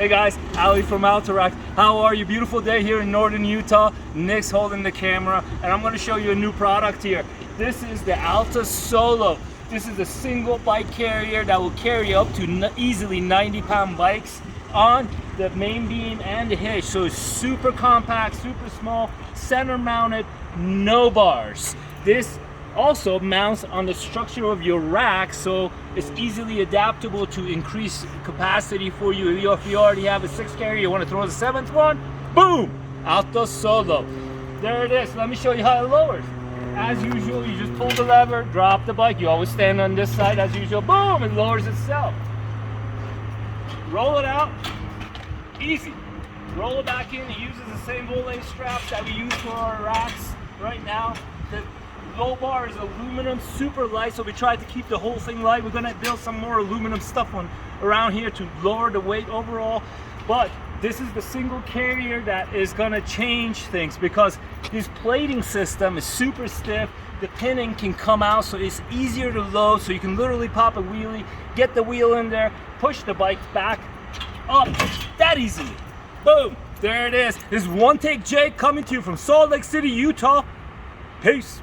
Hey guys, Ali from Alta. How are you? Beautiful day here in northern Utah. Nick's holding the camera, and I'm going to show you a new product here. This is the Alta Solo. This is a single bike carrier that will carry up to easily 90-pound bikes on the main beam and the hitch. So it's super compact, super small, center mounted, no bars. This also mounts on the structure of your rack, so it's easily adaptable to increase capacity for you. If you already have a 6 carrier, you want to throw the 7th one, boom, Alta Solo. There it is. Let me show you how it lowers. As usual, you just pull the lever, drop the bike. You always stand on this side as usual. Boom, it lowers itself. Roll it out, easy. Roll it back in. It uses the same volet straps that we use for our racks right now. The low bar is aluminum, super light, so we tried to keep the whole thing light. We're gonna build some more aluminum stuff around here to lower the weight overall. But this is the single carrier that is gonna change things, because this plating system is super stiff. The pinning can come out, so it's easier to load, so you can literally pop a wheelie, get the wheel in there, push the bike back up that easily. Boom, there it is. This is One Take Jake coming to you from Salt Lake City, Utah. Peace.